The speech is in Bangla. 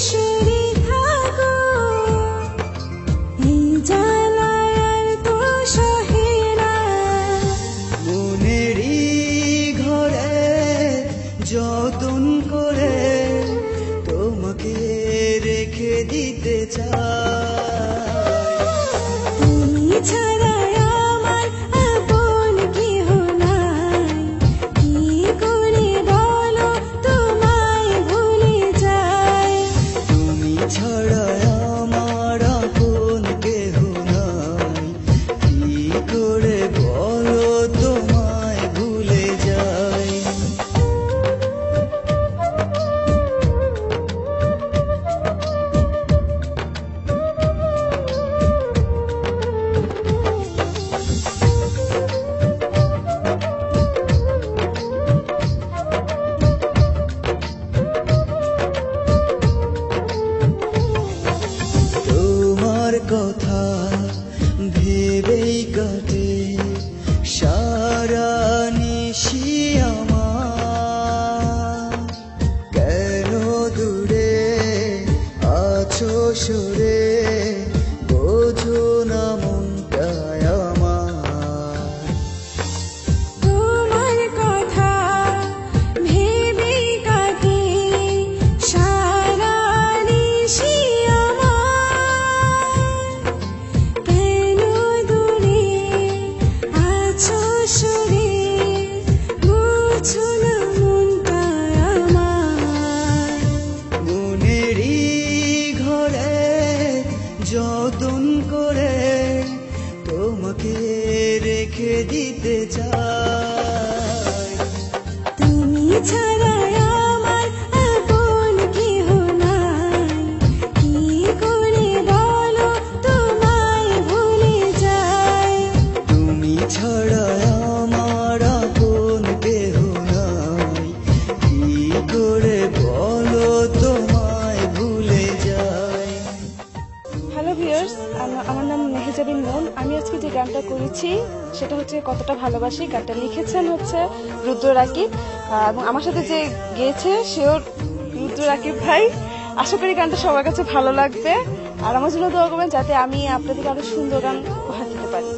সুরে থাকো, এই জ্বালায় আর তো সহে না। মনেরই ঘরে যতন করে তোমাকে রেখে দিতে চাই। তুমি ছাড়া আমার আপন কেহ নাই, কি করে বলো তোমায় ভুলে যাই। তুমি ছাড়া আমার আপন কেহ নাই, কি করে বলো তোমায় ভুলে যাই। তোমার কথা ভেবেই কাটে সারা নিশি আমার। কেন দূরে আছো সরে বোঝো না মনটায় আমার। তোমার কথা ভেবে কাটে সারা নিশি আমার। কেন দূরে আছো সরে বুঝো না মনটা আমার। মনেরই ঘরে যতন করে তোমাকে রেখে দিতে চাই। তুমি ছাড়া আমার আপন কেহ নাই, কি করে বলো তোমায় ভুলে যাই। তুমি ছাড়া আমার আপন কেহ নাই, কি করে বলো তোমায় ভুলে যাই। হ্যালো ভিউয়ার্স, আমার নাম মেহেজাবিন মন। আমি আজকে যে গানটা করেছি সেটা হচ্ছে কতটা ভালোবাসি। গানটা লিখেছেন হচ্ছে রুদ্র রাকিব, এবং আমার সাথে যে গেয়েছে সেও রুদ্র রাকিব ভাই। আশা করি গানটা সবার কাছে ভালো লাগবে, আর আমার জন্য দোয়া করবেন যাতে আমি আপনাদেরকে আরো সুন্দর গান উপহার দিতে পারি।